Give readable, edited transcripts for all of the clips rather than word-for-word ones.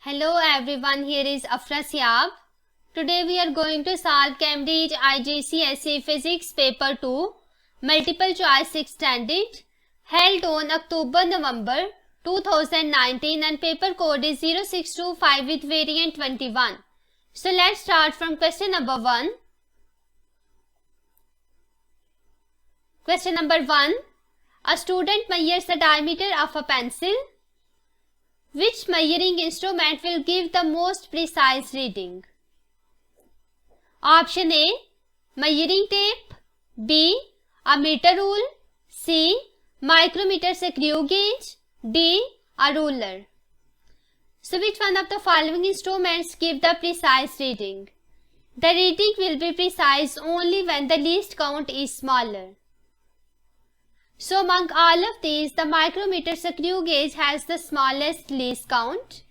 Hello everyone, here is Afra Siab. Today we are going to solve Cambridge IGCSE Physics Paper 2 Multiple Choice Extended held on October-November 2019 and paper code is 0625 with variant 21. So let's start from question number 1. Question number 1. A student measures the diameter of a pencil. Which measuring instrument will give the most precise reading? Option A, measuring tape. B, a meter rule. C, micrometer screw gauge. D, a ruler. So which one of the following instruments give the precise reading? The reading will be precise only when the least count is smaller. So among all of these, the micrometer screw gauge has the smallest least count.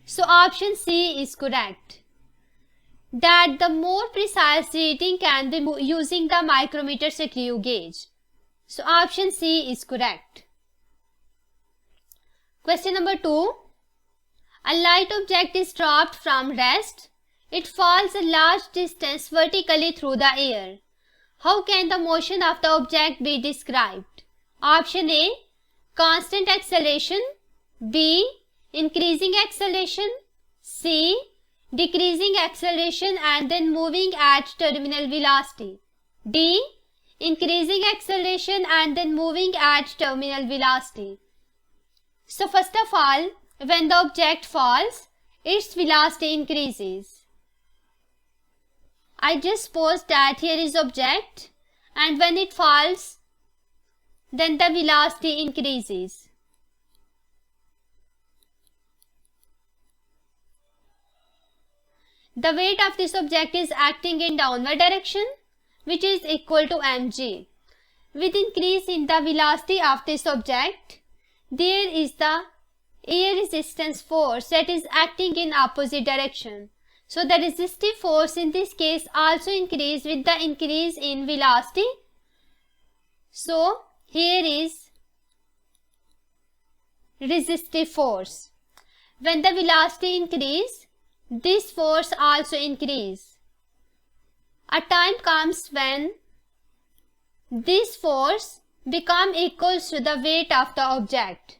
So option C is correct. That the more precise reading can be using the micrometer screw gauge. So option C is correct. Question number 2. A light object is dropped from rest. It falls a large distance vertically through the air. How can the motion of the object be described? Option A, constant acceleration. B, increasing acceleration. C, decreasing acceleration and then moving at terminal velocity. D, increasing acceleration and then moving at terminal velocity. So first of all, when the object falls, its velocity increases. I just suppose that here is object, and when it falls, then the velocity increases. The weight of this object is acting in downward direction, which is equal to mg. With increase in the velocity of this object, there is the air resistance force that is acting in opposite direction. So the resistive force in this case also increase with the increase in velocity. So here is resistive force. When the velocity increase, this force also increase. A time comes when this force become equals to the weight of the object.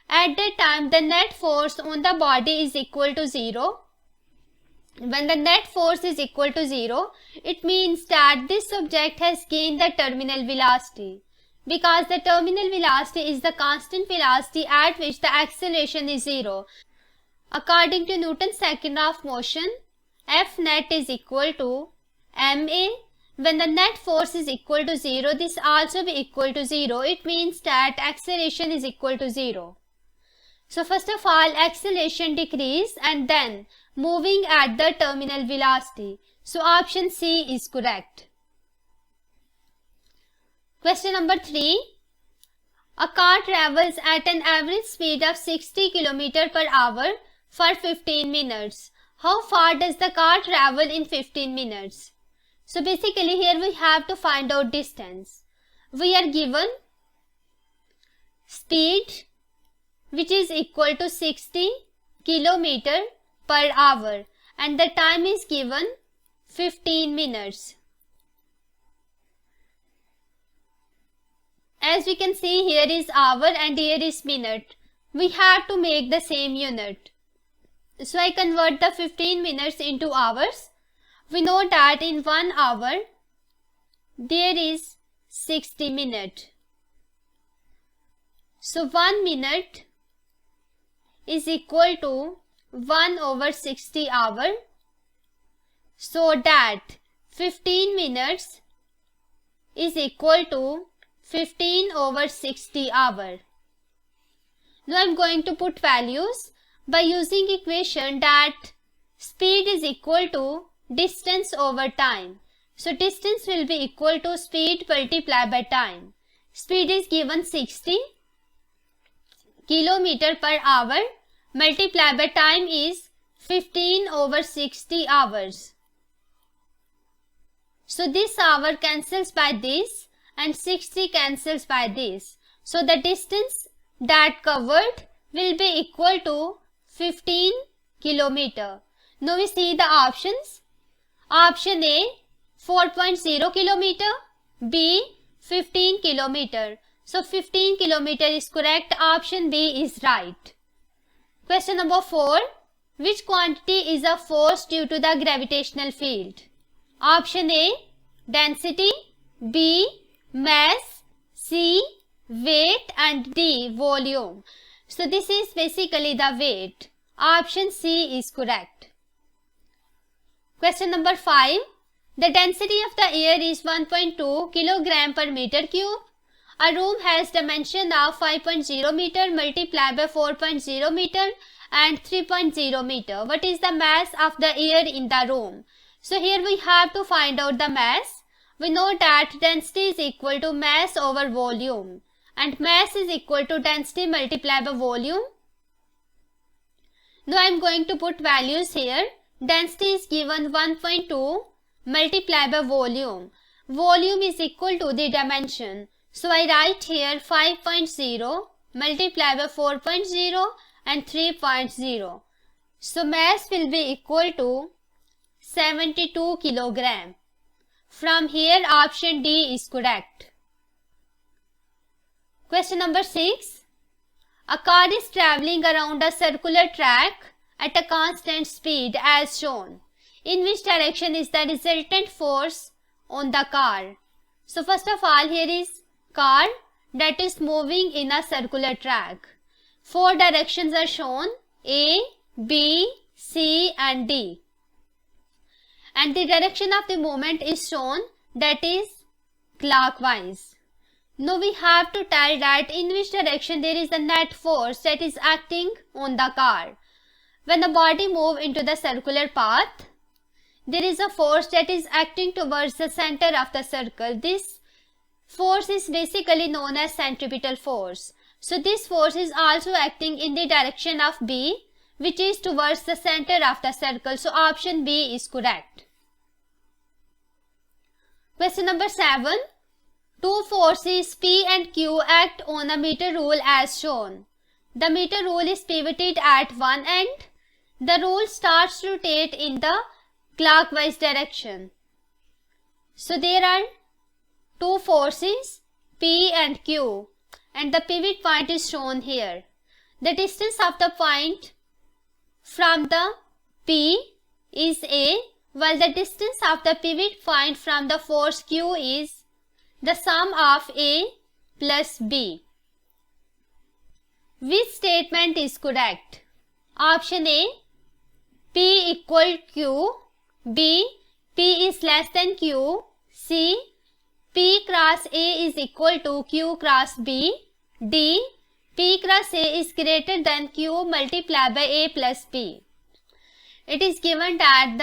At that time, the net force on the body is equal to 0. When the net force is equal to 0, it means that this object has gained the terminal velocity. Because the terminal velocity is the constant velocity at which the acceleration is 0. According to Newton's second law of motion, F net is equal to ma. When the net force is equal to 0, this also be equal to 0. It means that acceleration is equal to 0. So first of all, acceleration decrease and then moving at the terminal velocity. So option C is correct. Question number 3. A car travels at an average speed of 60 km per hour for 15 minutes. How far does the car travel in 15 minutes? So basically here we have to find out distance. We are given speed which is equal to 60 km per hour and the time is given 15 minutes. As we can see, here is hour and here is minute. We have to make the same unit. So I convert the 15 minutes into hours. We know that in 1 hour there is 60 minutes. So 1 minute is equal to 1 over 60 hour. So that 15 minutes is equal to 15 over 60 hour. Now I am going to put values by using equation that speed is equal to distance over time. So distance will be equal to speed multiplied by time. Speed is given 60 km per hour multiplied by time is 15 over 60 hours. So this hour cancels by this and 60 cancels by this. So the distance that covered will be equal to 15 kilometer. Now we see the options. Option A 4.0 kilometer, B 15 kilometer. So 15 kilometer is correct. Option B is right. Question number 4. Which quantity is a force due to the gravitational field? Option A density, B mass, C weight, and D volume. So this is basically the weight. Option C is correct. Question number 5. The density of the air is 1.2 kilogram per meter cube. A room has dimension of 5.0 meter multiplied by 4.0 meter and 3.0 meter. What is the mass of the air in the room? So here we have to find out the mass. We know that density is equal to mass over volume, and mass is equal to density multiplied by volume. Now I am going to put values here. Density is given 1.2 multiplied by volume. Volume is equal to the dimension. So I write here 5.0 multiplied by 4.0 and 3.0. So mass will be equal to 72 kilogram. From here option D is correct. Question number 6. A car is traveling around a circular track at a constant speed as shown. In which direction is the resultant force on the car? So first of all, here is car that is moving in a circular track. 4 directions are shown: A, B, C and D. And the direction of the movement is shown, that is clockwise. Now we have to tell that in which direction there is a net force that is acting on the car. When the body moves into the circular path, there is a force that is acting towards the center of the circle. This force is basically known as centripetal force. So this force is also acting in the direction of B, which is towards the center of the circle. So option B is correct. Question number 7. Two forces P and Q act on a meter rule as shown. The meter rule is pivoted at one end. The rule starts to rotate in the clockwise direction. So there are two forces P and Q, and the pivot point is shown here. The distance of the point from the P is A, while the distance of the pivot point from the force Q is the sum of A plus B. Which statement is correct? Option A, P equal Q, B, P is less than Q, C, P cross A is equal to Q cross B, D, P cross A is greater than Q multiplied by A plus B. It is given that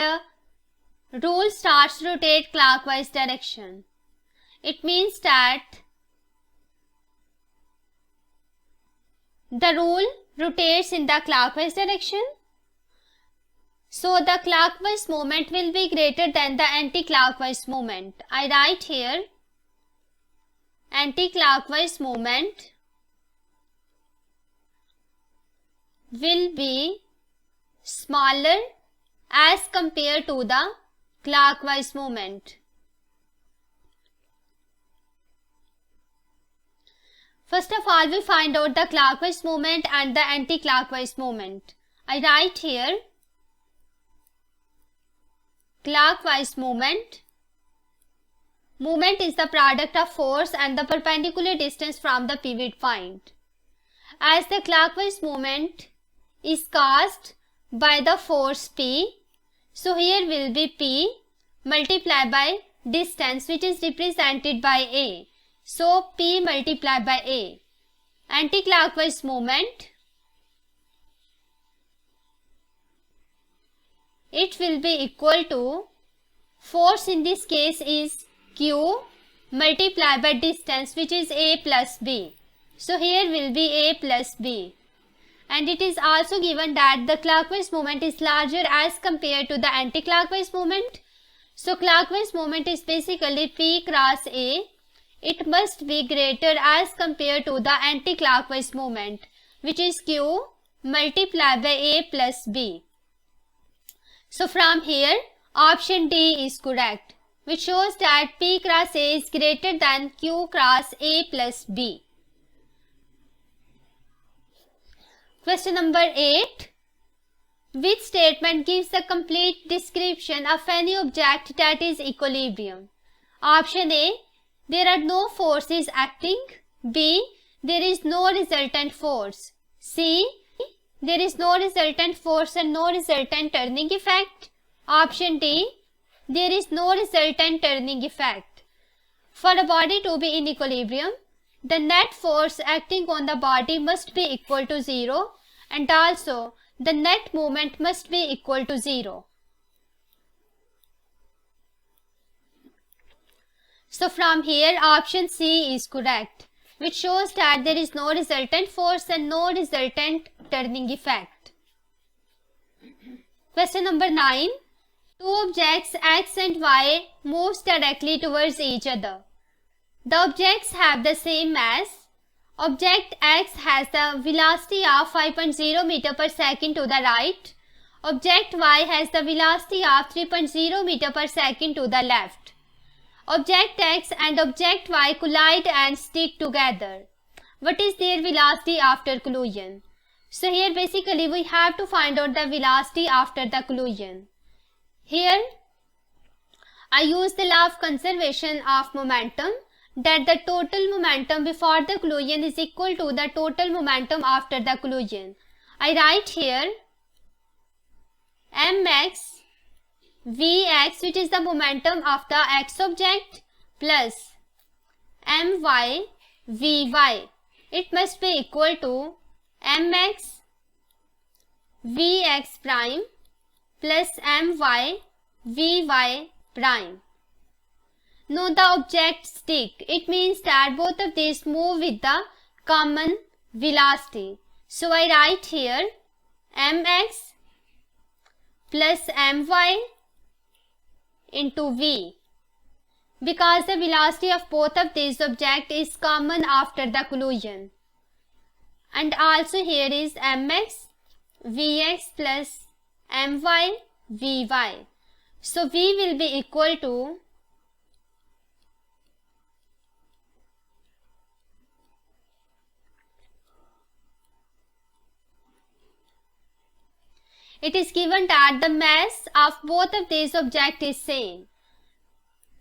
the rule starts to rotate clockwise direction. It means that the rule rotates in the clockwise direction. So the clockwise moment will be greater than the anti-clockwise moment. I write here anti-clockwise moment will be smaller as compared to the clockwise moment. First of all, we find out the clockwise moment and the anti-clockwise moment. I write here clockwise moment. Moment is the product of force and the perpendicular distance from the pivot point. As the clockwise moment is caused by the force P, so here will be P multiplied by distance, which is represented by A. So P multiplied by A. Anti-clockwise moment, it will be equal to, force in this case is Q multiplied by distance, which is A plus B. So here will be A plus B. And it is also given that the clockwise moment is larger as compared to the anti-clockwise moment. So clockwise moment is basically P cross A. It must be greater as compared to the anti-clockwise moment, which is Q multiplied by A plus B. So from here, option D is correct, which shows that P cross A is greater than Q cross A plus B. Question number 8. Which statement gives a complete description of any object that is equilibrium? Option A. There are no forces acting. B. There is no resultant force. C. There is no resultant force and no resultant turning effect. Option D. There is no resultant turning effect. For a body to be in equilibrium, the net force acting on the body must be equal to 0, and also the net moment must be equal to 0. So from here, option C is correct, which shows that there is no resultant force and no resultant turning effect. Question number 9. Two objects X and Y moves directly towards each other. The objects have the same mass. Object X has the velocity of 5.0 meter per second to the right. Object Y has the velocity of 3.0 meter per second to the left. Object X and object Y collide and stick together. What is their velocity after collision? So here basically we have to find out the velocity after the collision. Here I use the law of conservation of momentum, that the total momentum before the collision is equal to the total momentum after the collision. I write here mx vx, which is the momentum of the x object, plus my vy. It must be equal to mx vx prime plus my vy prime. Now the objects stick. It means that both of these move with the common velocity. So I write here mx plus my into v, because the velocity of both of these objects is common after the collision. And also here is mx vx plus my vy. So v will be equal to it is given that the mass of both of these objects is same.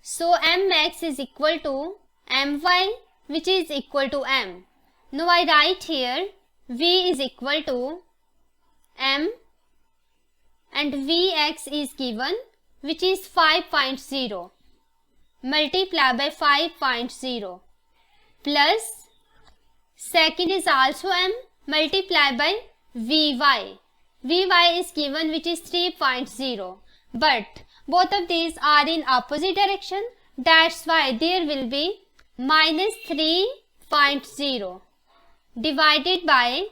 So mx is equal to my, which is equal to m. Now I write here v is equal to m and vx is given, which is 5.0 multiplied by 5.0 plus second is also m multiplied by vy. Vy is given, which is 3.0, but both of these are in opposite direction. That's why there will be minus 3.0 divided by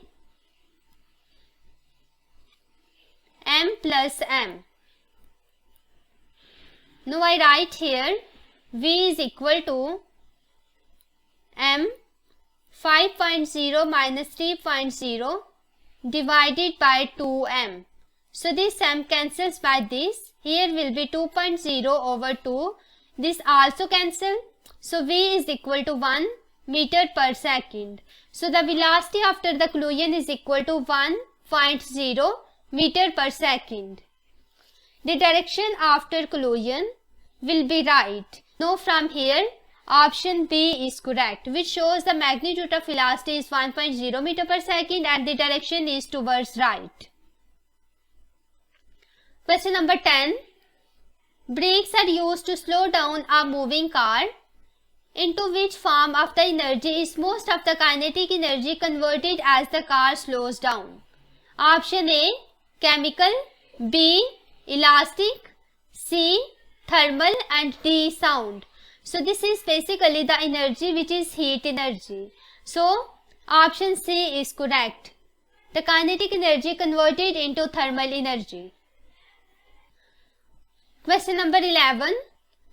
m plus m. Now I write here v is equal to m 5.0 minus 3.0 divided by 2m. So this m cancels by this. Here will be 2.0 over 2. This also cancel. So v is equal to 1 meter per second. So the velocity after the collision is equal to 1.0 meter per second. The direction after collision will be right. Now from here, option B is correct, which shows the magnitude of velocity is 1.0 meter per second and the direction is towards right. Question number 10. Brakes are used to slow down a moving car. Into which form of the energy is most of the kinetic energy converted as the car slows down? Option A, chemical, B, elastic, C, thermal, and D, sound. So this is basically the energy which is heat energy. So option C is correct. The kinetic energy converted into thermal energy. Question number 11.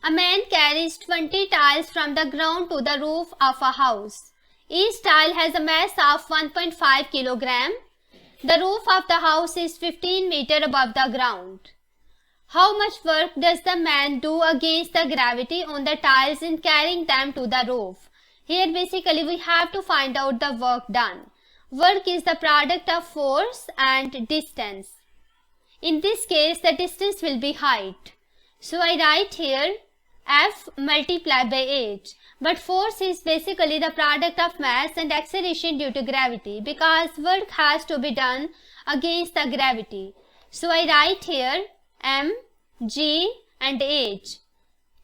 A man carries 20 tiles from the ground to the roof of a house. Each tile has a mass of 1.5 kilogram. The roof of the house is 15 meters above the ground. How much work does the man do against the gravity on the tiles in carrying them to the roof? Here basically we have to find out the work done. Work is the product of force and distance. In this case the distance will be height. So I write here F multiplied by h. But force is basically the product of mass and acceleration due to gravity, because work has to be done against the gravity. So I write here m, g and h.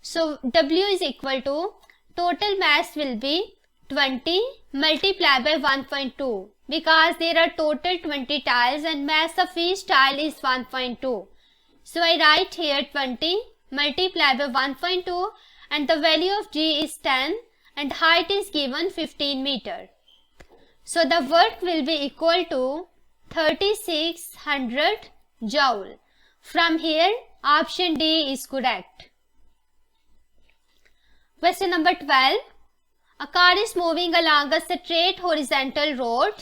So W is equal to, total mass will be 20 multiplied by 1.2, because there are total 20 tiles and mass of each tile is 1.2. So I write here 20 multiplied by 1.2 and the value of G is 10 and height is given 15 meter. So the work will be equal to 3600 joule. From here option D is correct. Question number 12. A car is moving along a straight horizontal road.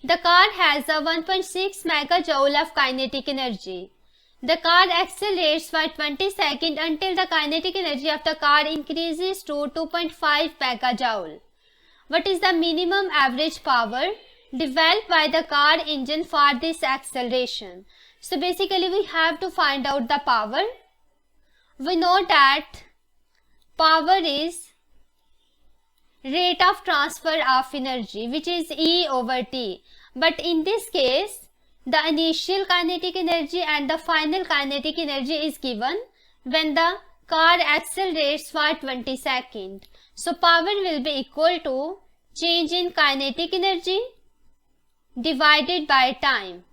The car has a 1.6 megajoule of kinetic energy. The car accelerates for 20 seconds until the kinetic energy of the car increases to 2.5 megajoule. What is the minimum average power developed by the car engine for this acceleration? So basically we have to find out the power. We know that power is rate of transfer of energy, which is E over T. But in this case, the initial kinetic energy and the final kinetic energy is given when the car accelerates for 20 seconds. So power will be equal to change in kinetic energy divided by time.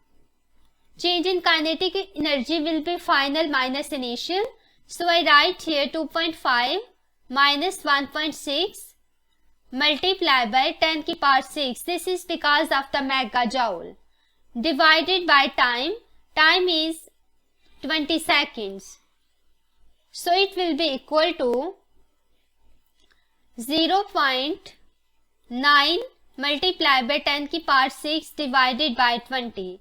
Change in kinetic energy will be final minus initial. So I write here 2.5 minus 1.6 multiplied by 10 की power 6. This is because of the megajoule. Divided by time. Time is 20 seconds. So it will be equal to 0.9 multiplied by 10 की power 6 divided by 20.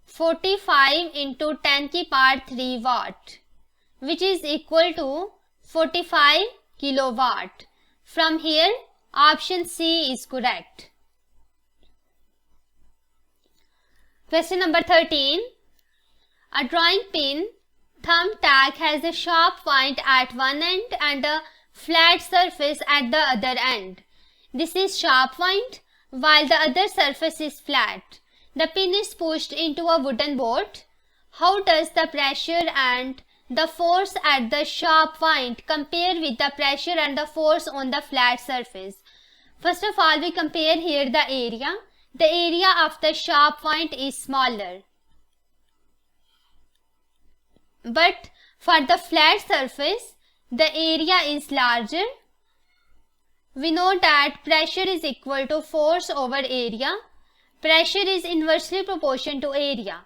45 into 10 की power 3 watt, which is equal to 45 kilowatt. From here option C is correct. Question number 13. A drawing pin thumbtack has a sharp point at one end and a flat surface at the other end. This is sharp point while the other surface is flat. The pin is pushed into a wooden board. How does the pressure and the force at the sharp point compare with the pressure and the force on the flat surface? First of all, we compare here the area. The area of the sharp point is smaller. But for the flat surface, the area is larger. We know that pressure is equal to force over area. Pressure is inversely proportional to area.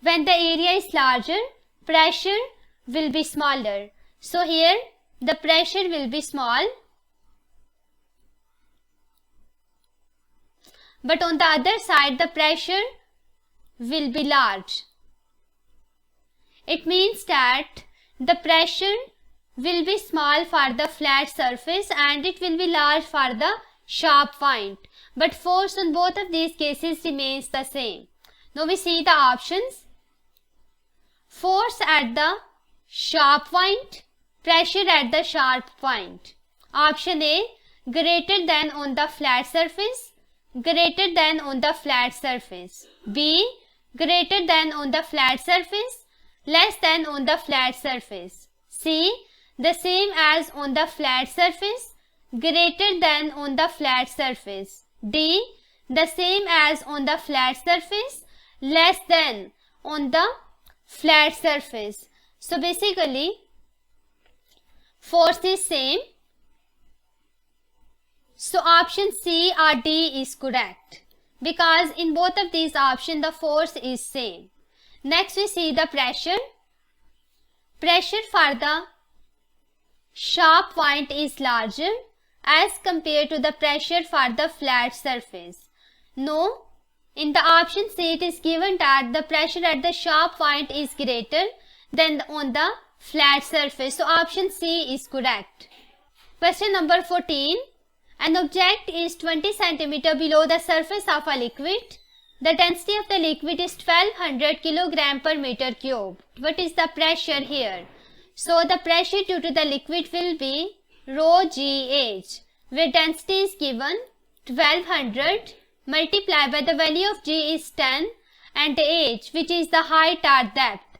When the area is larger, pressure will be smaller. So here the pressure will be small. But on the other side, the pressure will be large. It means that the pressure will be small for the flat surface and it will be large for the sharp point. But force on both of these cases remains the same. Now we see the options. Force at the sharp point, pressure at the sharp point. Option A, greater than on the flat surface. Greater than on the flat surface. B, greater than on the flat surface, less than on the flat surface. C, the same as on the flat surface, greater than on the flat surface. D, the same as on the flat surface, less than on the flat surface. So basically force is same. So option C or D is correct, because in both of these options the force is same. Next we see the pressure. Pressure for the sharp point is larger as compared to the pressure for the flat surface. No, in the option C it is given that the pressure at the sharp point is greater than on the flat surface. So option C is correct. Question number 14. An object is 20 cm below the surface of a liquid. The density of the liquid is 1200 kg per meter cube. What is the pressure here? So the pressure due to the liquid will be rho GH, where density is given 1200 multiplied by the value of G is 10 and H, which is the height or depth,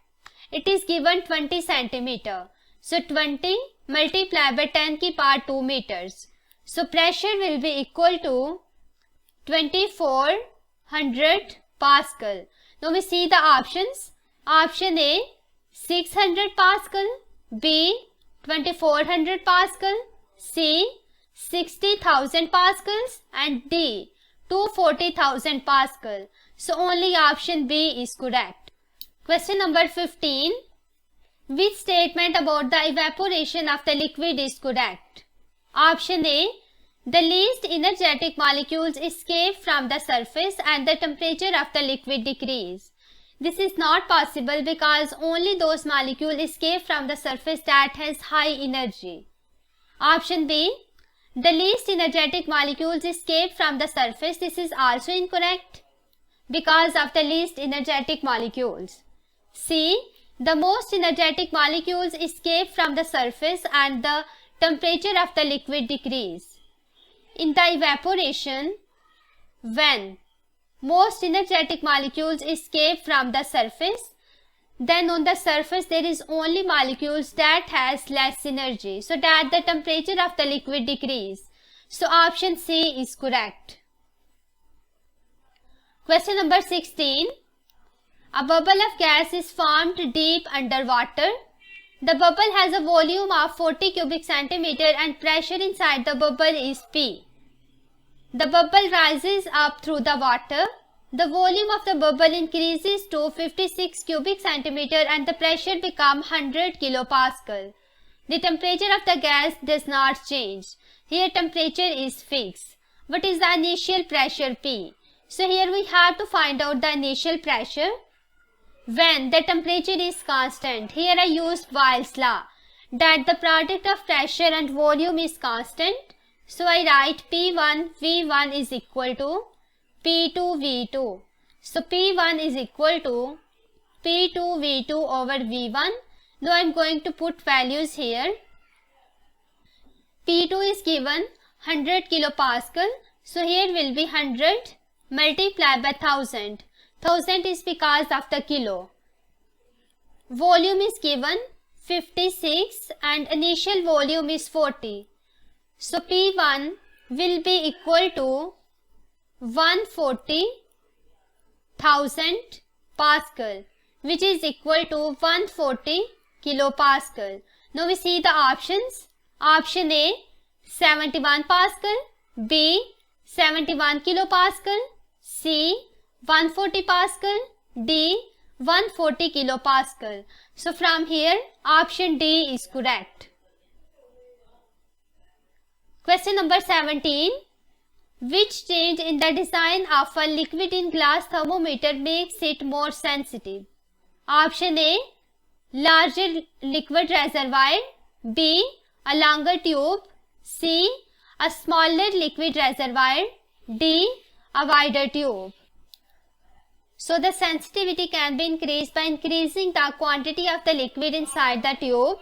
it is given 20 cm. So 20 multiplied by 10 की power 2 meters. So pressure will be equal to 2400 Pascal. Now we see the options. Option A 600 Pascal, B 2400 Pascal, C 60,000 Pascals and D 240,000 Pascal. So only option B is correct. Question number 15. Which statement about the evaporation of the liquid is correct? Option A. The least energetic molecules escape from the surface and the temperature of the liquid decrease. This is not possible because only those molecules escape from the surface that has high energy. Option B. The least energetic molecules escape from the surface. This is also incorrect because of the least energetic molecules. C. The most energetic molecules escape from the surface and the temperature of the liquid decrease. In the evaporation, when most energetic molecules escape from the surface, then on the surface there is only molecules that has less energy, so that the temperature of the liquid decrease. So option C is correct. Question number 16. A bubble of gas is formed deep underwater. The bubble has a volume of 40 cubic centimeter and pressure inside the bubble is P. The bubble rises up through the water. The volume of the bubble increases to 56 cubic centimeter and the pressure becomes 100 kilopascal. The temperature of the gas does not change. Here temperature is fixed. What is the initial pressure P? So here we have to find out the initial pressure when the temperature is constant. Here I used Boyle's law that the product of pressure and volume is constant. So I write P1 V1 is equal to P2 V2. So P1 is equal to P2 V2 over V1. Now I am going to put values here. P2 is given 100 kilopascal. So here will be 100 multiplied by 1000. 1000 is because of the kilo. Volume is given 56 and initial volume is 40. So P1 will be equal to 140,000 Pascal, which is equal to 140 kilopascal. Now we see the options. Option A 71 Pascal, B 71 kilopascal, C 140 Pascal, D 140 kilopascal. So from here option D is correct. Question number 17. Which change in the design of a liquid in glass thermometer makes it more sensitive? Option A. Larger liquid reservoir, B. A longer tube, C. A smaller liquid reservoir, D. A wider tube. So the sensitivity can be increased by increasing the quantity of the liquid inside the tube.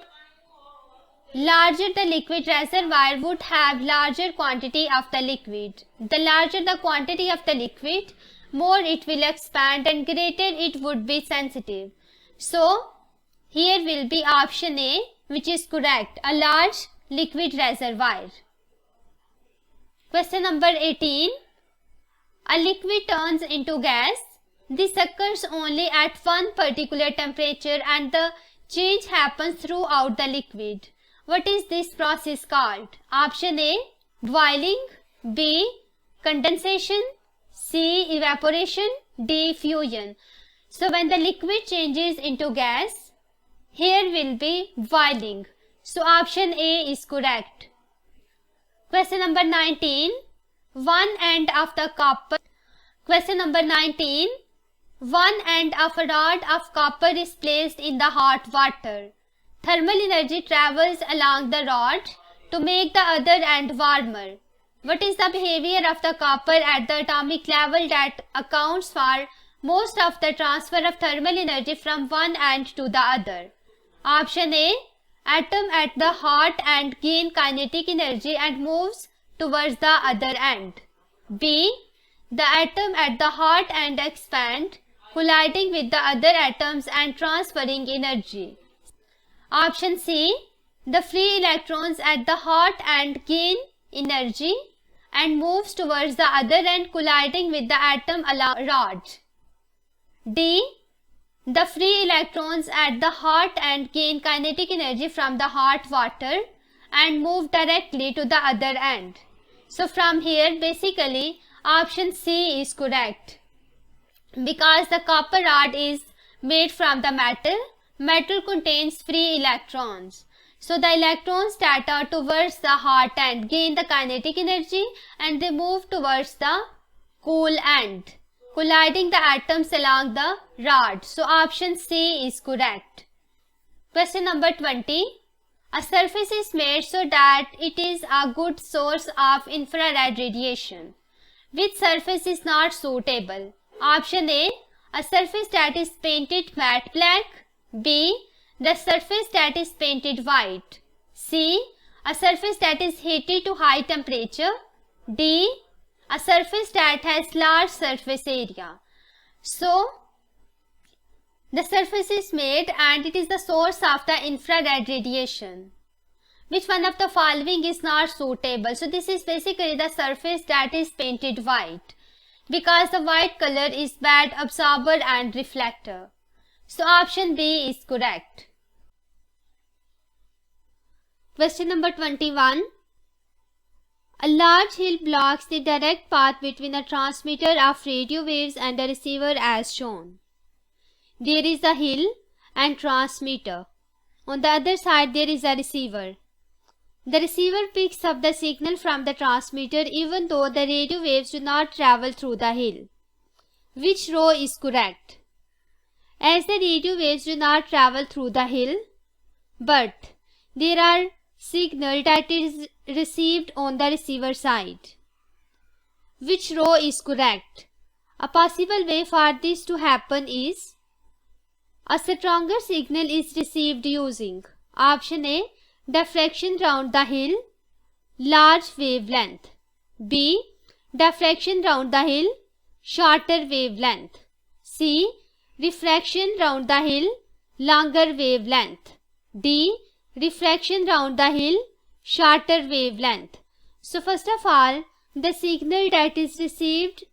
Larger the liquid reservoir would have larger quantity of the liquid. The larger the quantity of the liquid, more it will expand and greater it would be sensitive. So here will be option A, which is correct, a large liquid reservoir. Question number 18. A liquid turns into gas. This occurs only at one particular temperature and the change happens throughout the liquid. What is this process called? Option A. Boiling, B. Condensation, C. Evaporation, D. Fusion. So when the liquid changes into gas, here will be boiling. So option A is correct. Question number 19. One end of the copper. Question number 19. One end of a rod of copper is placed in the hot water. Thermal energy travels along the rod to make the other end warmer. What is the behavior of the copper at the atomic level that accounts for most of the transfer of thermal energy from one end to the other? Option A. Atom at the hot end gain kinetic energy and moves towards the other end. B. The atom at the hot end expand, colliding with the other atoms and transferring energy. Option C. The free electrons at the hot end gain energy and moves towards the other end, colliding with the atom along rod. D. The free electrons at the hot end gain kinetic energy from the hot water and move directly to the other end. So from here basically option C is correct. Because the copper rod is made from the metal contains free electrons. So the electrons that are towards the hot end gain the kinetic energy and they move towards the cool end, colliding the atoms along the rod. So option C is correct. Question number 20. A surface is made so that it is a good source of infrared radiation. Which surface is not suitable? Option A. A surface that is painted matte black. B. The surface that is painted white. C. A surface that is heated to high temperature. D. A surface that has large surface area. So, the surface is made and it is the source of the infrared radiation. Which one of the following is not suitable? So, this is basically the surface that is painted white, because the white color is bad absorber and reflector. So, option B is correct. Question number 21. A large hill blocks the direct path between a transmitter of radio waves and a receiver as shown. There is a hill and transmitter. On the other side there is a receiver. The receiver picks up the signal from the transmitter even though the radio waves do not travel through the hill. Which row is correct? As the radio waves do not travel through the hill, but there are signal that is received on the receiver side. Which row is correct? A possible way for this to happen is a stronger signal is received using option A. Diffraction round the hill, large wavelength. B. Diffraction round the hill, shorter wavelength. C. Refraction round the hill, longer wavelength. D. Refraction round the hill, shorter wavelength. So first of all, the signal that is received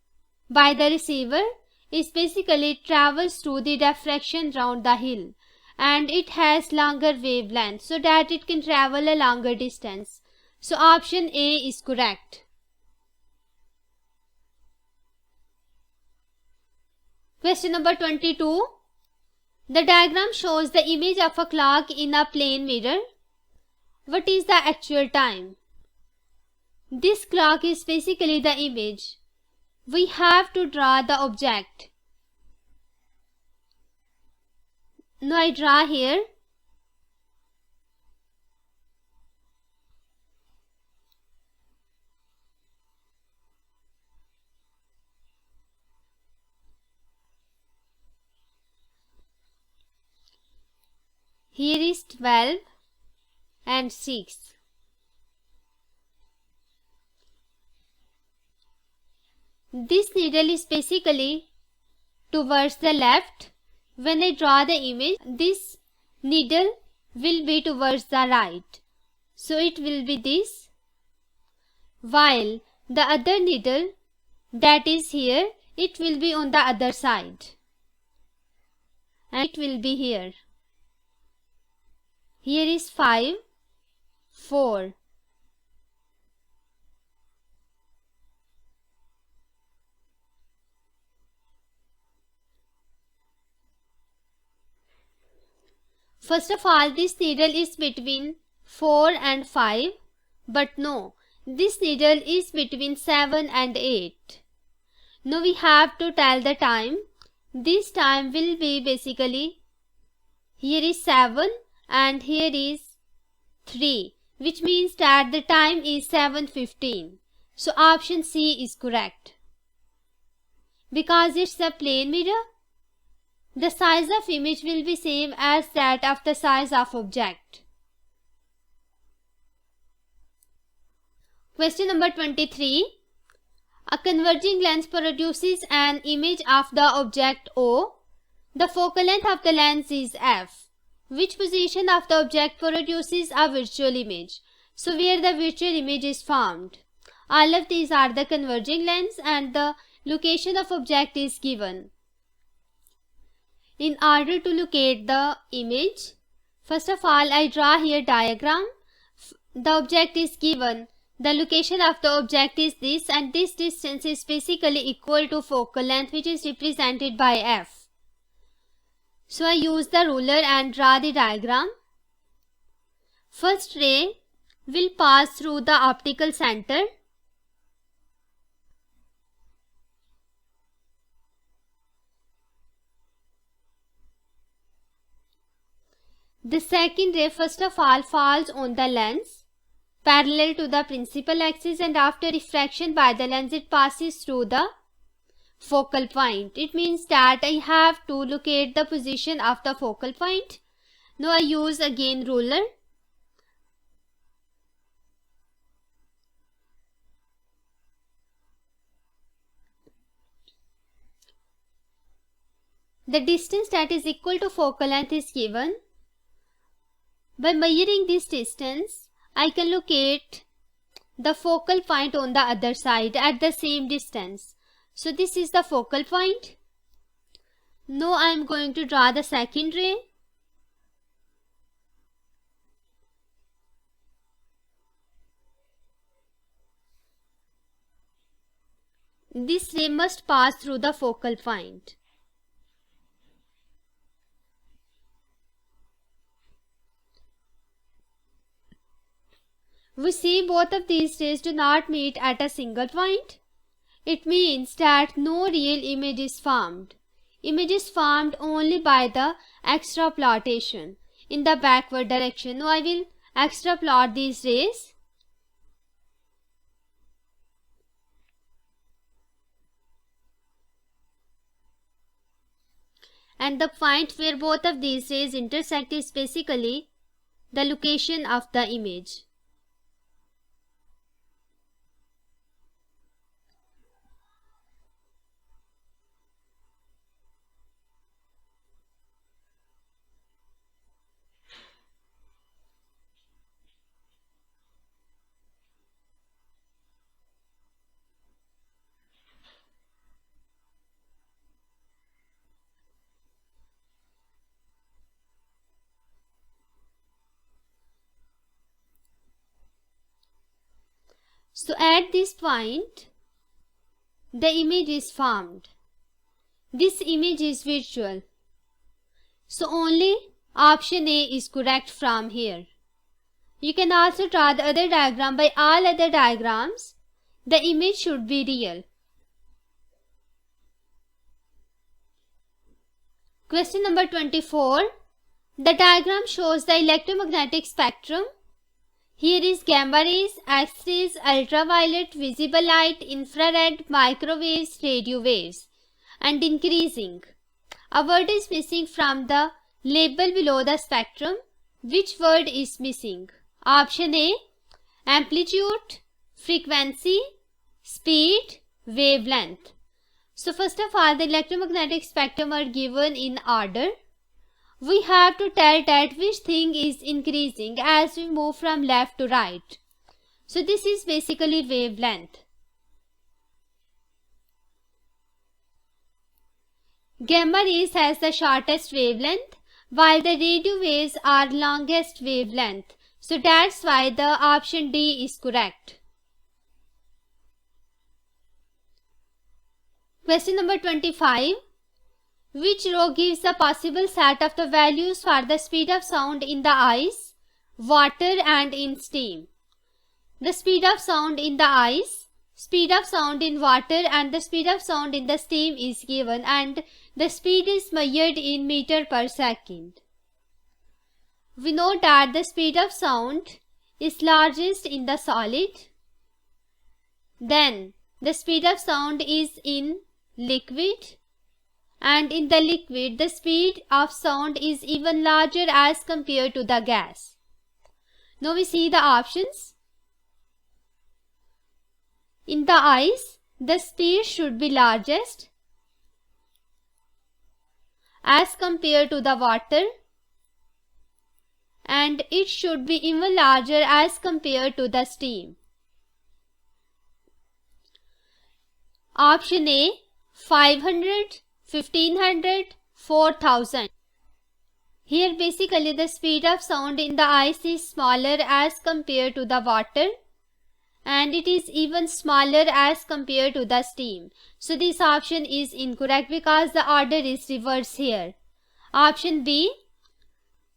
by the receiver is basically travels through the diffraction round the hill and it has longer wavelength so that it can travel a longer distance. So option A is correct. Question number 22. The diagram shows the image of a clock in a plane mirror. What is the actual time? This clock is basically the image. We have to draw the object. Now I draw here. Here is 12 and 6. This needle is basically towards the left. When I draw the image, this needle will be towards the right. So it will be this. While the other needle that is here, it will be on the other side. And it will be here. Here is 5, 4. First of all, this needle is between 4 and 5, but no, this needle is between 7 and 8. Now we have to tell the time. this time will be basically, here is 7 and here is 3, which means that the time is 7:15. So option C is correct. Because it's a plane mirror, the size of image will be same as that of the size of object. Question number 23. A converging lens produces an image of the object O. The focal length of the lens is f. Which position of the object produces a virtual image? So where the virtual image is formed. All of these are the converging lens and the location of object is given. In order to locate the image, first of all I draw here diagram. The object is given. The location of the object is this, and this distance is basically equal to focal length, which is represented by f. So I use the ruler and draw the diagram. First ray will pass through the optical center. The second ray first of all falls on the lens parallel to the principal axis, and after refraction by the lens it passes through the focal point. It means that I have to locate the position of the focal point. Now I use again ruler. The distance that is equal to focal length is given. By measuring this distance, I can locate the focal point on the other side at the same distance. So this is the focal point. Now I am going to draw the second ray. This ray must pass through the focal point. We see both of these rays do not meet at a single point. It means that no real image is formed. Image is formed only by the extrapolation in the backward direction. Now I will extrapolate these rays. And the point where both of these rays intersect is basically the location of the image. So at this point, the image is formed. This image is virtual. So only option A is correct from here. You can also draw the other diagram. By all other diagrams, the image should be real. Question number 24. The diagram shows the electromagnetic spectrum. Here is gamma rays, X-rays, ultraviolet, visible light, infrared, microwaves, radio waves, and increasing. A word is missing from the label below the spectrum. Which word is missing? Option A, amplitude, frequency, speed, wavelength. So first of all, the electromagnetic spectrum are given in order. We have to tell that which thing is increasing as we move from left to right. So this is basically wavelength. Gamma rays has the shortest wavelength, while the radio waves are longest wavelength. So that's why the option D is correct. Question number 25. Which row gives a possible set of the values for the speed of sound in the ice, water and in steam? The speed of sound in the ice, speed of sound in water and the speed of sound in the steam is given and the speed is measured in meter per second. We know that the speed of sound is largest in the solid. Then the speed of sound is in liquid, and in the liquid the speed of sound is even larger as compared to the gas. Now we see the options. In the ice, the speed should be largest as compared to the water, and it should be even larger as compared to the steam. Option A, 500, 1500, 4000. Here basically the speed of sound in the ice is smaller as compared to the water, and it is even smaller as compared to the steam. So this option is incorrect because the order is reversed here. Option B,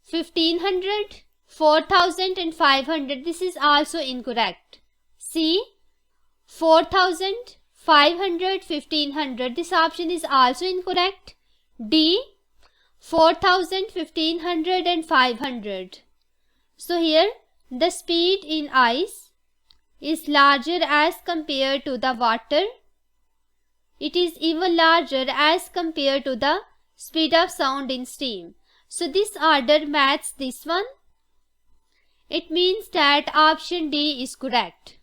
1500, 4000 and 500, this is also incorrect. C, 4000, 500, 1500, this option is also incorrect. D, 4000, 1500 and 500. So here the speed in ice is larger as compared to the water. It is even larger as compared to the speed of sound in steam. So this order matches this one. It means that option D is correct.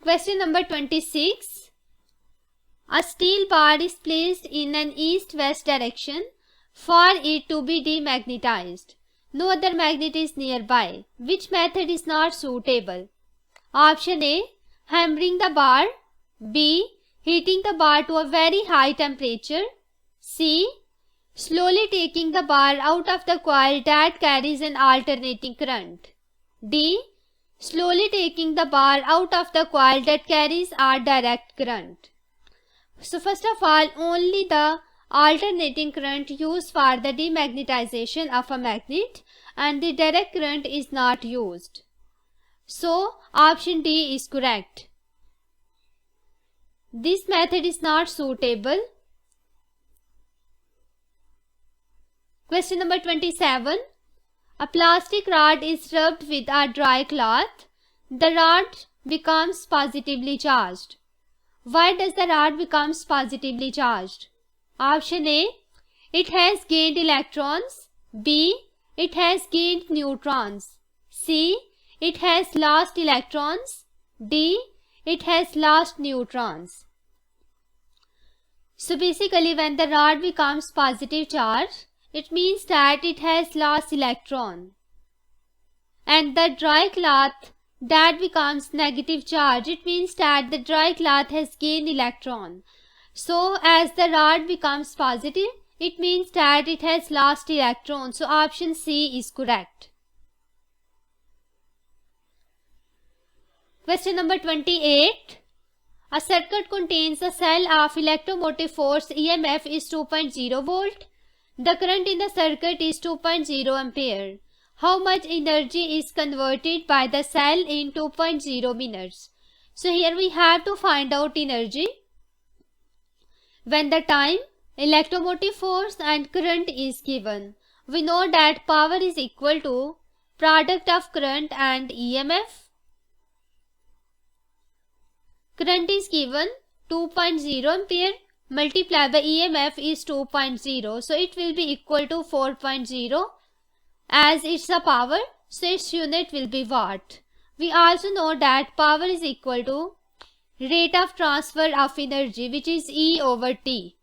Question number 26. A steel bar is placed in an east-west direction for it to be demagnetized. No other magnet is nearby. Which method is not suitable? Option A, hammering the bar. B, heating the bar to a very high temperature. C, slowly taking the bar out of the coil that carries an alternating current. D, slowly taking the bar out of the coil that carries a direct current. So first of all, only the alternating current used for the demagnetization of a magnet and the direct current is not used. So option D is correct. This method is not suitable. Question number 27. A plastic rod is rubbed with a dry cloth. The rod becomes positively charged. Why does the rod becomes positively charged? Option A, it has gained electrons. B, it has gained neutrons. C, it has lost electrons. D, it has lost neutrons. So basically when the rod becomes positive charge, it means that it has lost electron. And the dry cloth that becomes negative charge, it means that the dry cloth has gained electron. So as the rod becomes positive, it means that it has lost electron. So option C is correct. Question number 28. A circuit contains a cell of electromotive force. EMF is 2.0 volt. The current in the circuit is 2.0 ampere. How much energy is converted by the cell in 2.0 minutes? So here we have to find out energy. When the time, electromotive force and current is given, we know that power is equal to product of current and EMF. Current is given 2.0 ampere multiplied by EMF is 2.0. So it will be equal to 4.0. As it's a power, so its unit will be watt. We also know that power is equal to rate of transfer of energy, which is E over T.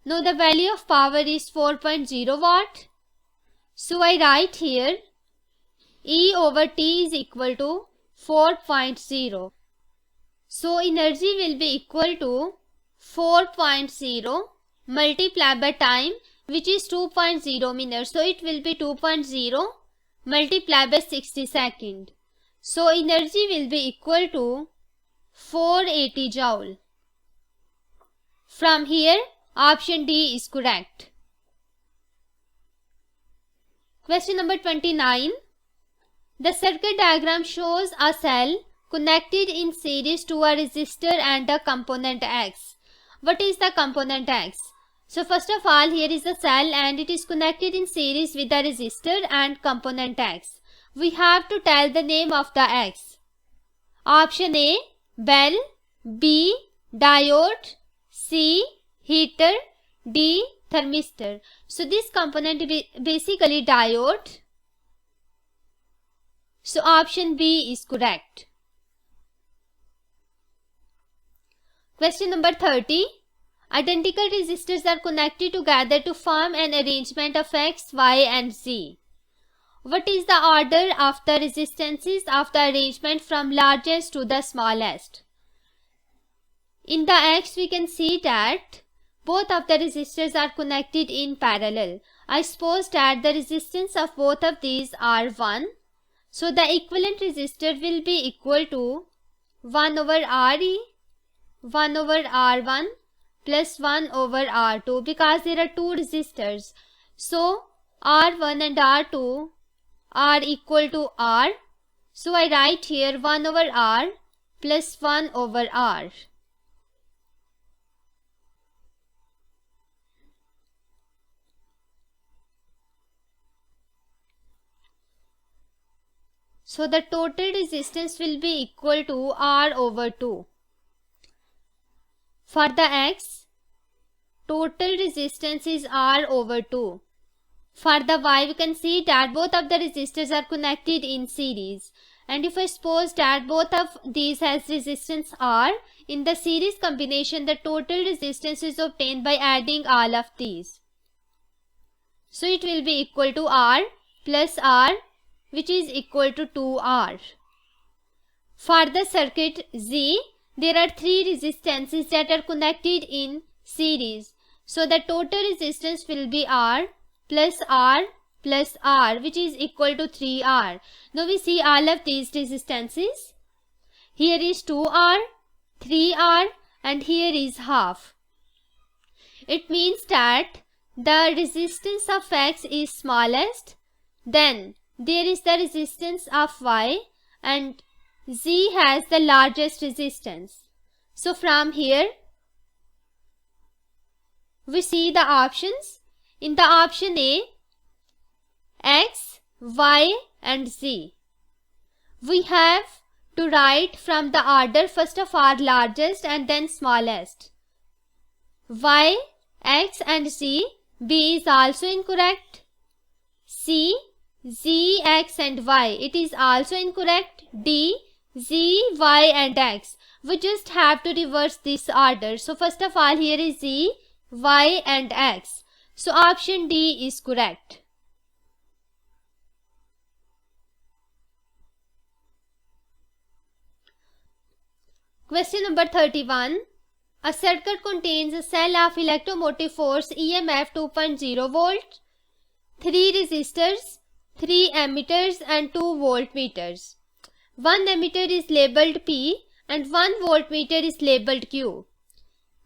Now the value of power is 4.0 watt. So I write here E over T is equal to 4.0. So energy will be equal to 4.0 multiplied by time, which is 2.0 minutes. So it will be 2.0 multiplied by 60 seconds. So energy will be equal to 480 joule. From here, option D is correct. Question number 29. The circuit diagram shows a cell connected in series to a resistor and a component X. What is the component X? So first of all, here is the cell and it is connected in series with the resistor and component X. We have to tell the name of the X. Option A, bell, B, diode, C, heater, D, thermistor. So this component is basically diode. So option B is correct. Question number 30. Identical resistors are connected together to form an arrangement of X, Y and Z. What is the order of the resistances of the arrangement from largest to the smallest? In the X we can see that both of the resistors are connected in parallel. I suppose that the resistance of both of these are 1. So the equivalent resistor will be equal to 1 over Re, 1 over R1 plus 1 over R2 because there are two resistors. So R1 and R2 are equal to R. So I write here 1 over R plus 1 over R. So the total resistance will be equal to R over 2. For the X, total resistance is R over 2. For the Y, we can see that both of the resistors are connected in series. And if I suppose that both of these has resistance R, in the series combination, the total resistance is obtained by adding all of these. So it will be equal to R plus R, which is equal to 2R. For the circuit Z, there are three resistances that are connected in series. So the total resistance will be R plus R plus R, which is equal to 3R. Now we see all of these resistances. Here is 2R, 3R and here is half. It means that the resistance of X is smallest, then there is the resistance of Y and Z has the largest resistance. So from here we see the options. In the option A, X, Y and Z. We have to write from the order first of all largest and then smallest. Y, X and Z. B is also incorrect. C, Z, X and Y. It is also incorrect. D, Z, Y and X. We just have to reverse this order. So first of all here is Z, Y and X. So option D is correct. Question number 31. A circuit contains a cell of electromotive force EMF 2.0 volt, 3 resistors, 3 ammeters and 2 voltmeters. One ammeter is labeled P and one voltmeter is labeled Q.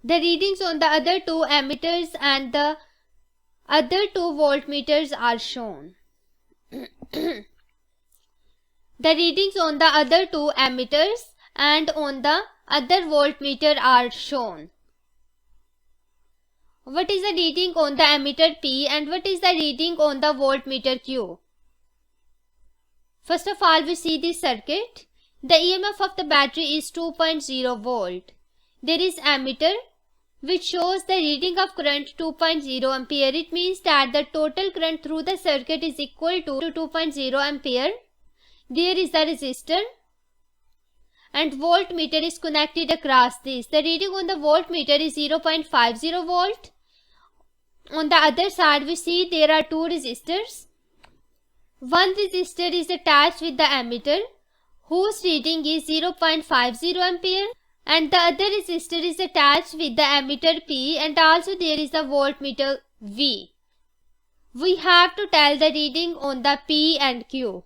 The readings on the other two ammeters and the other two voltmeters are shown. The readings on the other two ammeters and on the other voltmeter are shown. What is the reading on the ammeter P and what is the reading on the voltmeter Q? First of all, we see this circuit. The EMF of the battery is 2.0 volt. There is ammeter which shows the reading of current 2.0 ampere. It means that the total current through the circuit is equal to 2.0 ampere. There is the resistor and voltmeter is connected across this. The reading on the voltmeter is 0.50 volt. On the other side we see there are two resistors. One resistor is attached with the ammeter whose reading is 0.50 ampere and the other resistor is attached with the ammeter P and also there is the voltmeter V. We have to tell the reading on the P and Q.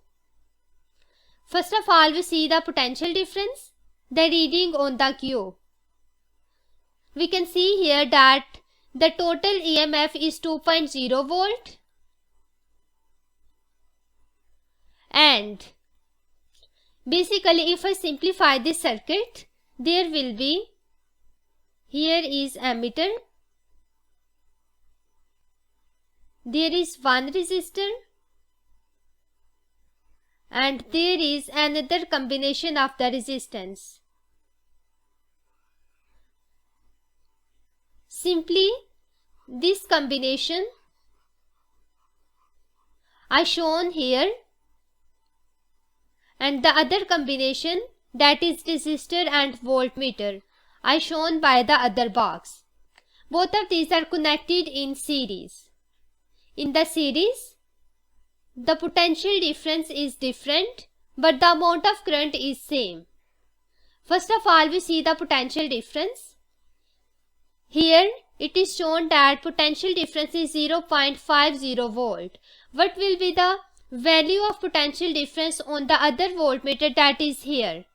First of all, we see the potential difference, the reading on the Q. We can see here that the total EMF is 2.0 volt and Basically, if I simplify this circuit, there will be, here is ammeter, there is one resistor, and there is another combination of the resistance. Simply this combination I shown here, and the other combination, that is resistor and voltmeter, I shown by the other box. Both of these are connected in series. In the series, the potential difference is different, but the amount of current is same. First of all, we see the potential difference. Here it is shown that potential difference is 0.50 volt. What will be the value of potential difference on the other voltmeter, that is here?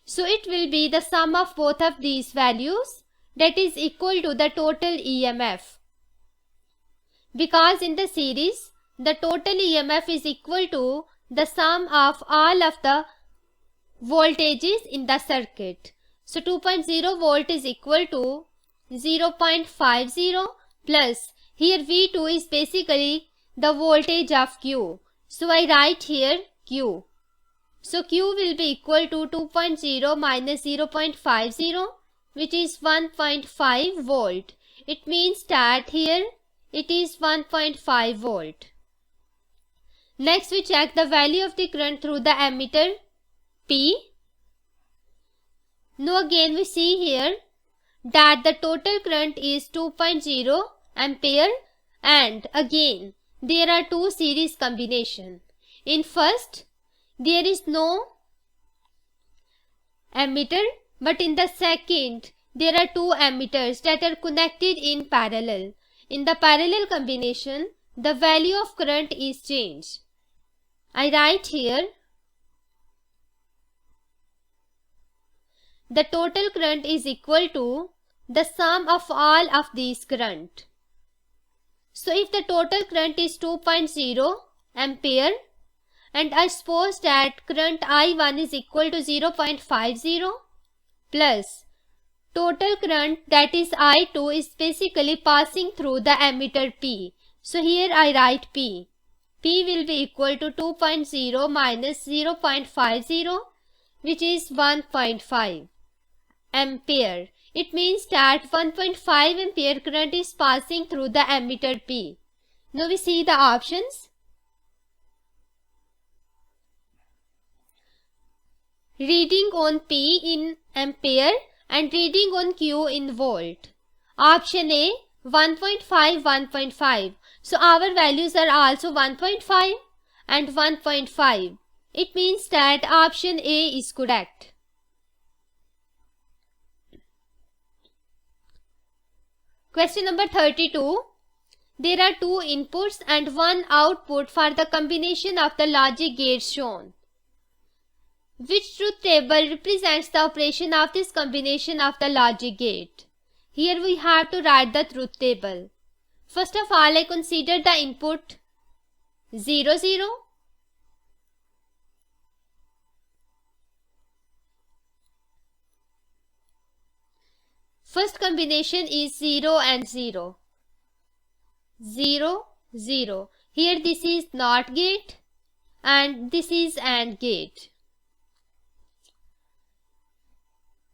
So it will be the sum of both of these values, that is equal to the total EMF. Because in the series, the total EMF is equal to the sum of all of the voltages in the circuit. So 2.0 volt is equal to 0.50 plus, here V2 is basically the voltage of Q. So I write here Q. So Q will be equal to 2.0 minus 0.50, which is 1.5 volt. It means that here it is 1.5 volt. Next we check the value of the current through the ammeter P. Now again we see here that the total current is 2.0 ampere, and again there are two series combination. In first, there is no ammeter, but in the second there are two ammeters that are connected in parallel. In the parallel combination, the value of current is changed. I write here the total current is equal to the sum of all of these current. So if the total current is 2.0 ampere, and I suppose that current I1 is equal to 0.50 plus total current, that is I2, is basically passing through the ammeter P. So here I write P. P will be equal to 2.0 minus 0.50, which is 1.5 ampere. It means that 1.5 ampere current is passing through the ammeter P. Now we see the options. Reading on P in ampere and reading on Q in volt. Option A, 1.5, 1.5. So our values are also 1.5 and 1.5. It means that option A is correct. Question number 32. There are two inputs and one output for the combination of the logic gates shown. Which truth table represents the operation of this combination of the logic gate? Here we have to write the truth table. First of all, I consider the input 0, 0. First combination is 0 and 0. 0, 0. Here this is NOT gate and this is AND gate.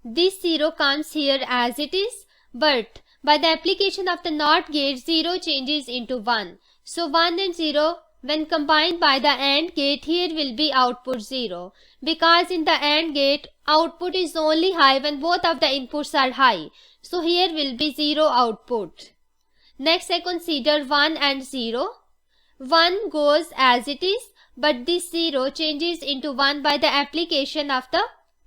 This 0 comes here as it is, but by the application of the NOT gate, 0 changes into 1. So 1 and 0 when combined by the AND gate, here will be output 0. Because in the AND gate, output is only high when both of the inputs are high. So here will be 0 output. Next I consider 1 and 0. 1 goes as it is, but this 0 changes into 1 by the application of the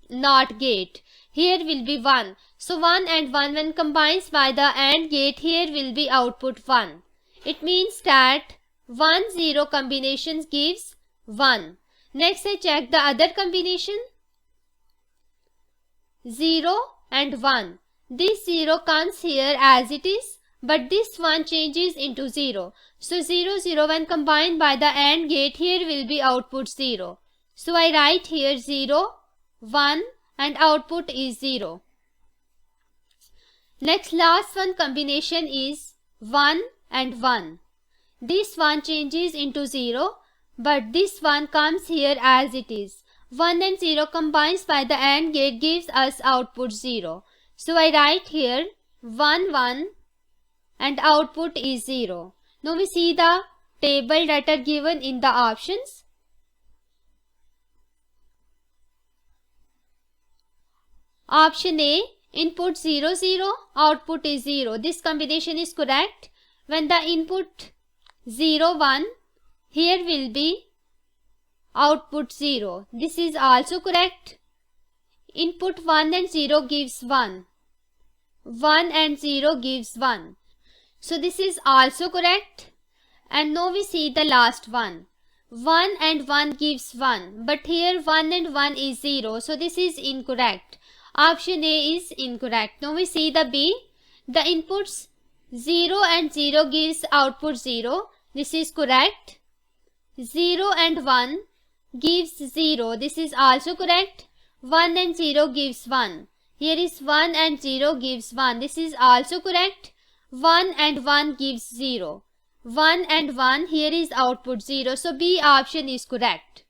NOT gate. Here will be 1. So 1 and 1 when combined by the AND gate, here will be output 1. It means that 1-0 combination gives 1. Next I check the other combination. 0 and 1. This 0 comes here as it is, but this 1 changes into 0. So 0, 0 when combined by the AND gate, here will be output 0. So I write here 0, 1 and output is 0. Next last one combination is 1 and 1. This one changes into 0, but this one comes here as it is. 1 and 0 combines by the AND gate gives us output 0. So I write here 1, 1 and output is 0. Now we see the table that are given in the options. Option A, input 0, 0, output is 0. This combination is correct. When the input 0, 1, here will be output 0. This is also correct. Input 1 and 0 gives 1. 1 and 0 gives 1. So this is also correct. And now we see the last one. 1 and 1 gives 1. But here 1 and 1 is 0. So this is incorrect. Option A is incorrect. Now we see the B. The inputs 0 and 0 gives output 0. This is correct. 0 and 1 gives 0. This is also correct. 1 and 0 gives 1. Here is 1 and 0 gives 1. This is also correct. 1 and 1 gives 0. 1 and 1, here is output 0. So B option is correct.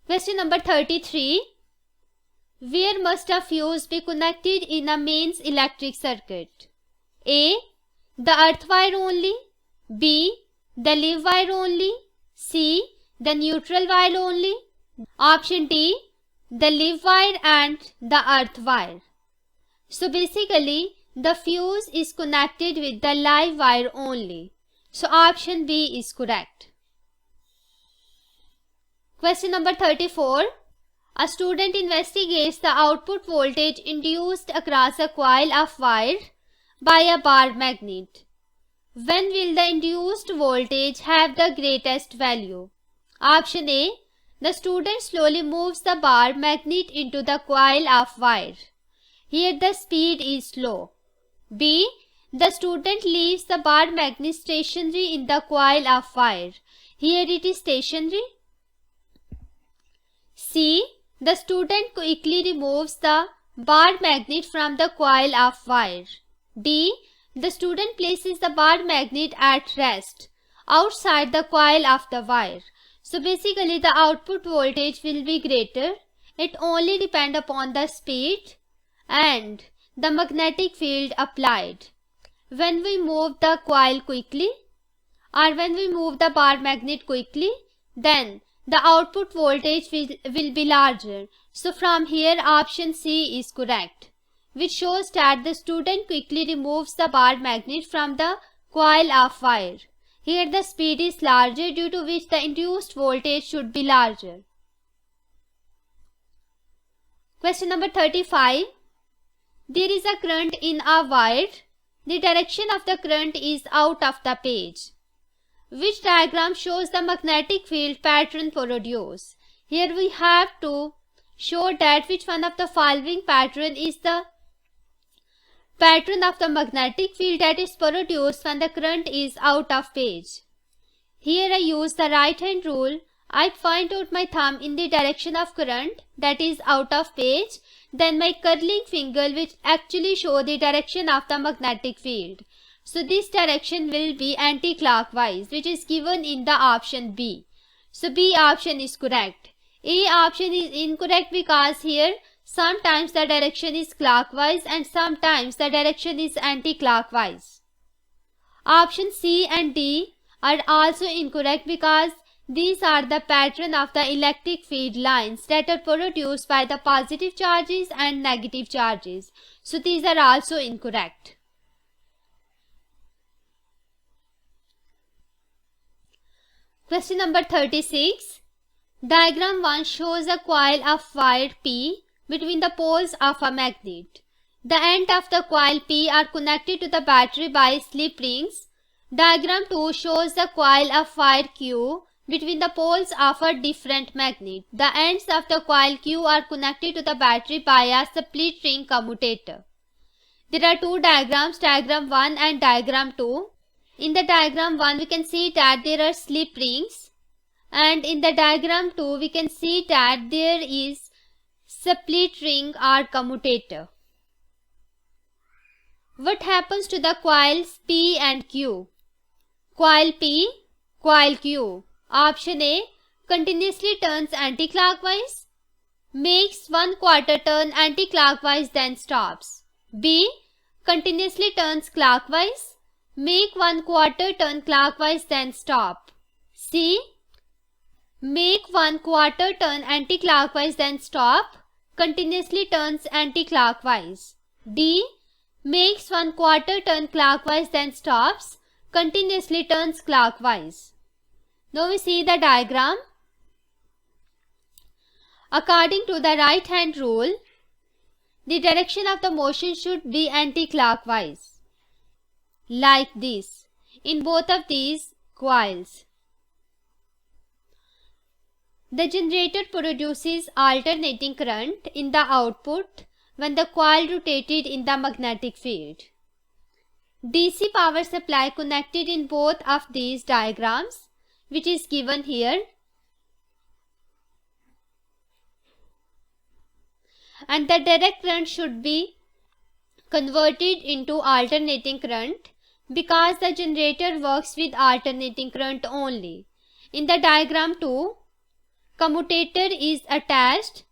Question number 33. Where must a fuse be connected in a mains electric circuit? A, the earth wire only. B, the live wire only. C, the neutral wire only. Option D, the live wire and the earth wire. So basically the fuse is connected with the live wire only. So option B is correct. Question number 34. A student investigates the output voltage induced across a coil of wire by a bar magnet. When will the induced voltage have the greatest value? Option A. The student slowly moves the bar magnet into the coil of wire. Here the speed is slow. B. The student leaves the bar magnet stationary in the coil of wire. Here it is stationary. C. The student quickly removes the bar magnet from the coil of wire. D. The student places the bar magnet at rest outside the coil of the wire. So basically the output voltage will be greater. It only depends upon the speed and the magnetic field applied. When we move the coil quickly or when we move the bar magnet quickly, then the output voltage will be larger. So from here option C is correct, which shows that the student quickly removes the bar magnet from the coil of wire. Here the speed is larger, due to which the induced voltage should be larger. Question number 35. There is a current in a wire. The direction of the current is out of the page. Which diagram shows the magnetic field pattern produced? Here we have to show that which one of the following pattern is the pattern of the magnetic field that is produced when the current is out of page. Here I use the right hand rule. I point out my thumb in the direction of current, that is out of page, then my curling finger which actually show the direction of the magnetic field. So this direction will be anti-clockwise, which is given in the option B. So B option is correct. A option is incorrect because here sometimes the direction is clockwise and sometimes the direction is anti-clockwise. Option C and D are also incorrect because these are the pattern of the electric field lines that are produced by the positive charges and negative charges. So these are also incorrect. Question number 36. Diagram 1 shows a coil of wire P between the poles of a magnet. The ends of the coil P are connected to the battery by slip rings. Diagram 2 shows the coil of wire Q between the poles of a different magnet. The ends of the coil Q are connected to the battery by a split ring commutator. There are two diagrams, diagram 1 and diagram 2. In the diagram 1 we can see that there are slip rings, and in the diagram 2 we can see that there is split ring or commutator. What happens to the coils P and Q? Coil P, coil Q. Option A, continuously turns anti-clockwise, makes 1/4 turn anti-clockwise then stops. B, continuously turns clockwise, make 1/4 turn clockwise then stop. C, make 1/4 turn anti-clockwise then stop, continuously turns anti-clockwise. D, makes 1/4 turn clockwise then stops, continuously turns clockwise. Now we see the diagram. According to the right hand rule, the direction of the motion should be anti-clockwise, like this, in both of these coils. The generator produces alternating current in the output when the coil rotated in the magnetic field. DC power supply connected in both of these diagrams, which is given here, and the direct current should be converted into alternating current because the generator works with alternating current only. In the diagram 2, commutator is attached.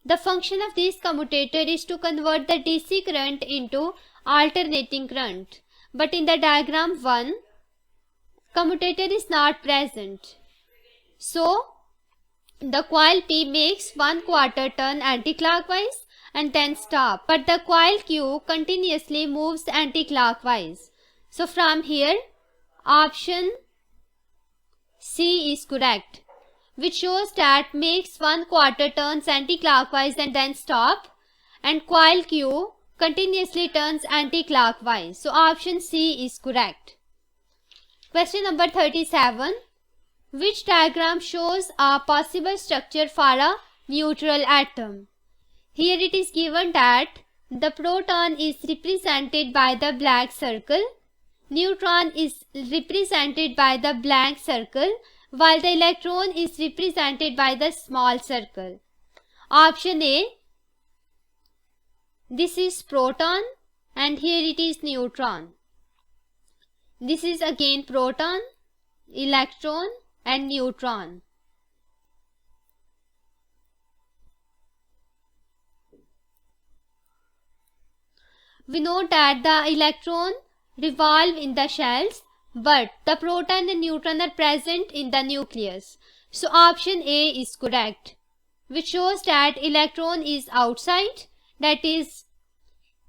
The function of this commutator is to convert the DC current into alternating current, but in the diagram 1, commutator is not present. So, the coil P makes 1/4 turn anti-clockwise and then stop, but the coil Q continuously moves anti-clockwise. So from here, option C is correct, which shows that makes 1/4 turns anti-clockwise and then stop, and coil Q continuously turns anti-clockwise. So option C is correct. Question number 37. Which diagram shows a possible structure for a neutral atom? Here it is given that the proton is represented by the black circle, neutron is represented by the blank circle, while the electron is represented by the small circle. Option A, this is proton and here it is neutron. This is again proton, electron and neutron. We know that the electron revolve in the shells, but the proton and neutron are present in the nucleus. So option A is correct, which shows that electron is outside, that is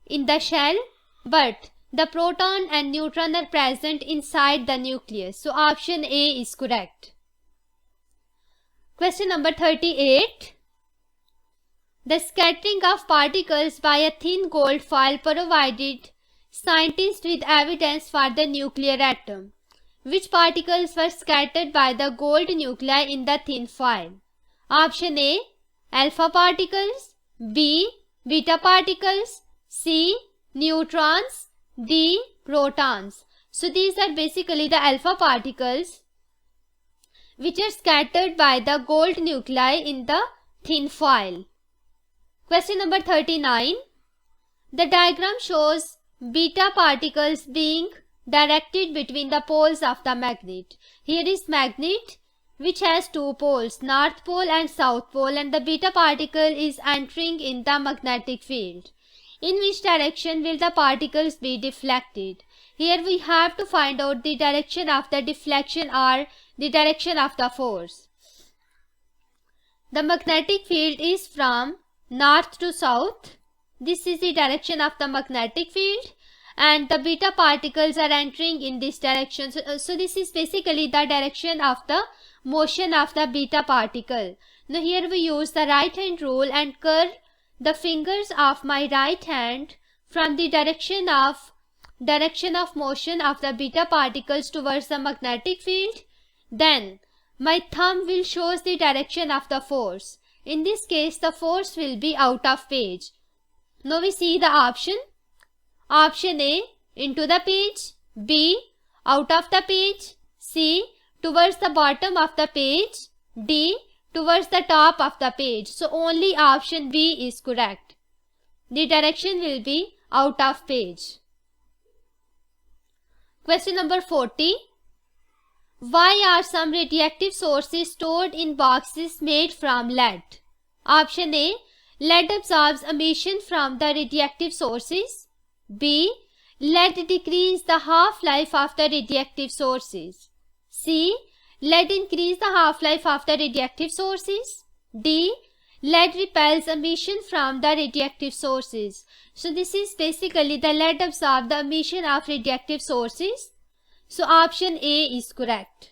in the shell, but the proton and neutron are present inside the nucleus. So option A is correct. Question number 38. The scattering of particles by a thin gold foil provided scientists with evidence for the nuclear atom. Which particles were scattered by the gold nuclei in the thin foil? Option A, alpha particles, B, beta particles, C, neutrons, D, protons. So these are basically the alpha particles which are scattered by the gold nuclei in the thin foil. Question number 39. The diagram shows beta particles being directed between the poles of the magnet. Here is magnet which has two poles, north pole and south pole, and the beta particle is entering in the magnetic field. In which direction will the particles be deflected? Here we have to find out the direction of the deflection or the direction of the force. The magnetic field is from north to south. This is the direction of the magnetic field, and the beta particles are entering in this direction. So this is basically the direction of the motion of the beta particle. Now here we use the right hand rule and curl the fingers of my right hand from the direction of motion of the beta particles towards the magnetic field. Then my thumb will show the direction of the force. In this case, the force will be out of page. Now we see the option. Option A, into the page, B, out of the page, C, towards the bottom of the page, D, towards the top of the page. So only option B is correct. The direction will be out of page. Question number 40. Why are some radioactive sources stored in boxes made from lead? Option A, lead absorbs emission from the radioactive sources. B, lead decrease the half-life of the radioactive sources. C, lead increase the half-life of the radioactive sources. D, lead repels emission from the radioactive sources. So this is basically the lead absorb the emission of radioactive sources. So option A is correct.